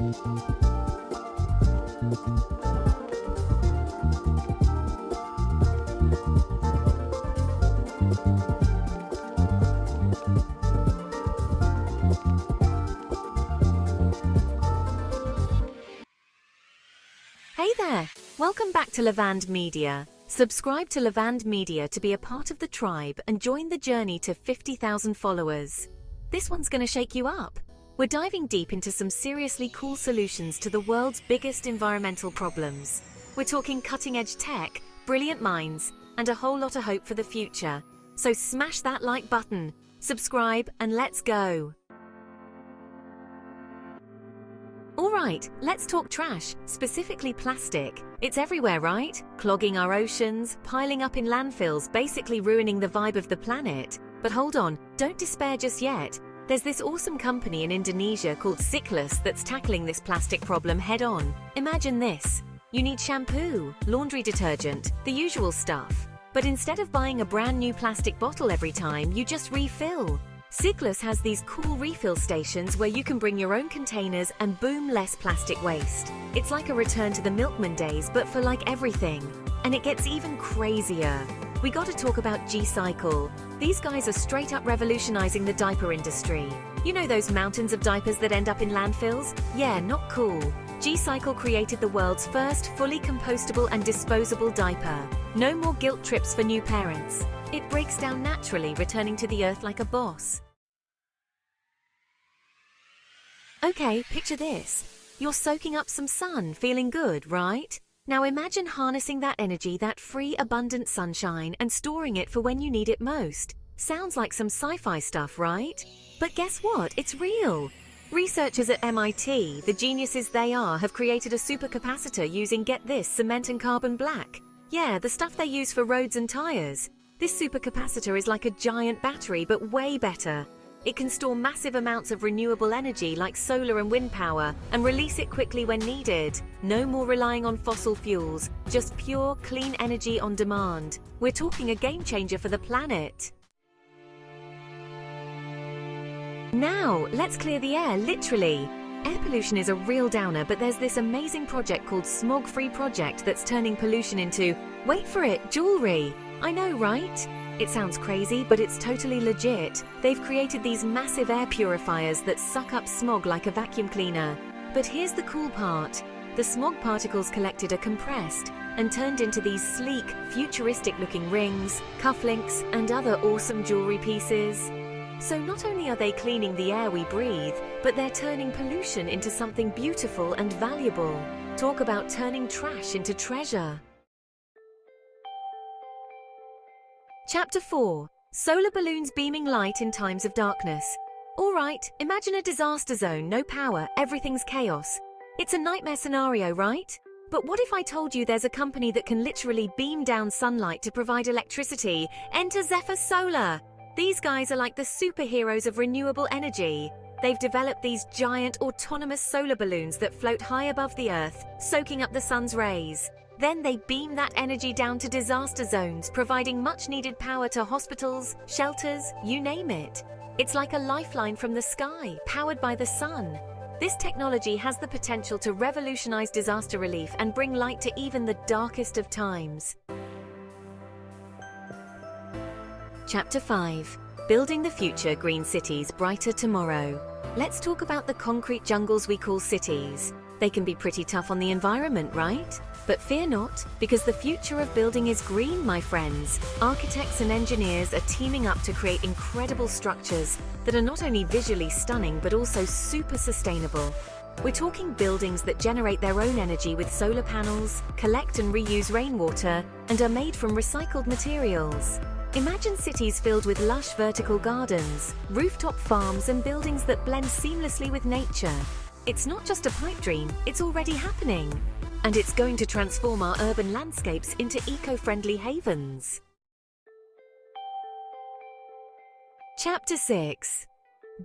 Hey there! Welcome back to Levand Media. Subscribe to Levand Media to be a part of the tribe and join the journey to 50,000 followers. This one's going to shake you up. We're diving deep into some seriously cool solutions to the world's biggest environmental problems. We're talking cutting-edge tech, brilliant minds, and a whole lot of hope for the future. So smash that like button, subscribe, and let's go! Alright, let's talk trash, specifically plastic. It's everywhere, right? Clogging our oceans, piling up in landfills, basically ruining the vibe of the planet. But hold on, don't despair just yet. There's this awesome company in Indonesia called Cyclus that's tackling this plastic problem head-on. Imagine this. You need shampoo, laundry detergent, the usual stuff. But instead of buying a brand new plastic bottle every time, you just refill. Cyclus has these cool refill stations where you can bring your own containers and boom, less plastic waste. It's like a return to the milkman days, but for like everything. And it gets even crazier. We gotta talk about G-Cycle. These guys are straight up revolutionizing the diaper industry. You know those mountains of diapers that end up in landfills? Yeah, not cool. G-Cycle created the world's first fully compostable and disposable diaper. No more guilt trips for new parents. It breaks down naturally, returning to the earth like a boss. Okay, picture this. You're soaking up some sun, feeling good, right? Now imagine harnessing that energy, that free, abundant sunshine, and storing it for when you need it most. Sounds like some sci-fi stuff, right? But guess what? It's real. Researchers at MIT, the geniuses they are, have created a supercapacitor using, get this, cement and carbon black. Yeah, the stuff they use for roads and tires. This supercapacitor is like a giant battery, but way better. It can store massive amounts of renewable energy like solar and wind power and release it quickly when needed. No more relying on fossil fuels, just pure, clean energy on demand. We're talking a game changer for the planet. Now, let's clear the air, literally. Air pollution is a real downer, but there's this amazing project called Smog-Free Project that's turning pollution into, wait for it, jewelry. I know, right? It sounds crazy, but it's totally legit. They've created these massive air purifiers that suck up smog like a vacuum cleaner. But here's the cool part. The smog particles collected are compressed and turned into these sleek, futuristic-looking rings, cufflinks, and other awesome jewelry pieces. So not only are they cleaning the air we breathe, but they're turning pollution into something beautiful and valuable. Talk about turning trash into treasure. Chapter 4. Solar balloons beaming light in times of darkness. Alright, imagine a disaster zone, no power, everything's chaos. It's a nightmare scenario, right? But what if I told you there's a company that can literally beam down sunlight to provide electricity? Enter Zephyr Solar! These guys are like the superheroes of renewable energy. They've developed these giant autonomous solar balloons that float high above the Earth, soaking up the sun's rays. Then they beam that energy down to disaster zones, providing much-needed power to hospitals, shelters, you name it. It's like a lifeline from the sky, powered by the sun. This technology has the potential to revolutionize disaster relief and bring light to even the darkest of times. Chapter 5. Building the Future, Green Cities, Brighter Tomorrow. Let's talk about the concrete jungles we call cities. They can be pretty tough on the environment, right? But fear not, because the future of building is green, my friends. Architects and engineers are teaming up to create incredible structures that are not only visually stunning, but also super sustainable. We're talking buildings that generate their own energy with solar panels, collect and reuse rainwater, and are made from recycled materials. Imagine cities filled with lush vertical gardens, rooftop farms, and buildings that blend seamlessly with nature. It's not just a pipe dream, it's already happening. And it's going to transform our urban landscapes into eco-friendly havens. Chapter 6.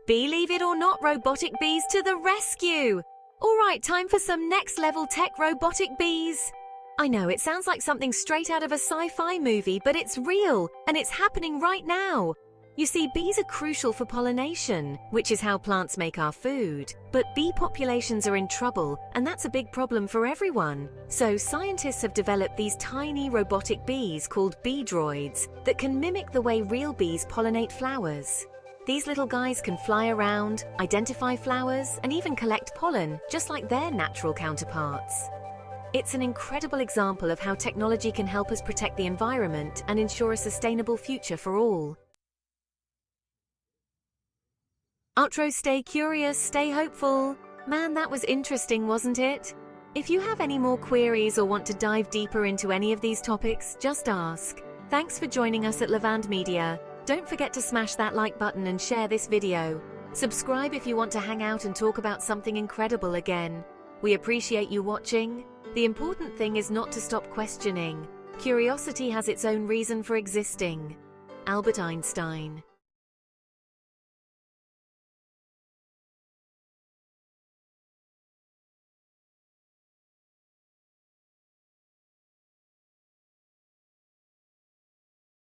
Believe it or not, robotic bees to the rescue! Alright, time for some next-level tech robotic bees. I know, it sounds like something straight out of a sci-fi movie, but it's real, and it's happening right now. You see, bees are crucial for pollination, which is how plants make our food. But bee populations are in trouble, and that's a big problem for everyone. So scientists have developed these tiny robotic bees called bee droids that can mimic the way real bees pollinate flowers. These little guys can fly around, identify flowers, and even collect pollen, just like their natural counterparts. It's an incredible example of how technology can help us protect the environment and ensure a sustainable future for all. Outro, stay curious, stay hopeful. Man, that was interesting, wasn't it? If you have any more queries or want to dive deeper into any of these topics, just ask. Thanks for joining us at Levand Media. Don't forget to smash that like button and share this video. Subscribe if you want to hang out and talk about something incredible again. We appreciate you watching. The important thing is not to stop questioning. Curiosity has its own reason for existing. Albert Einstein.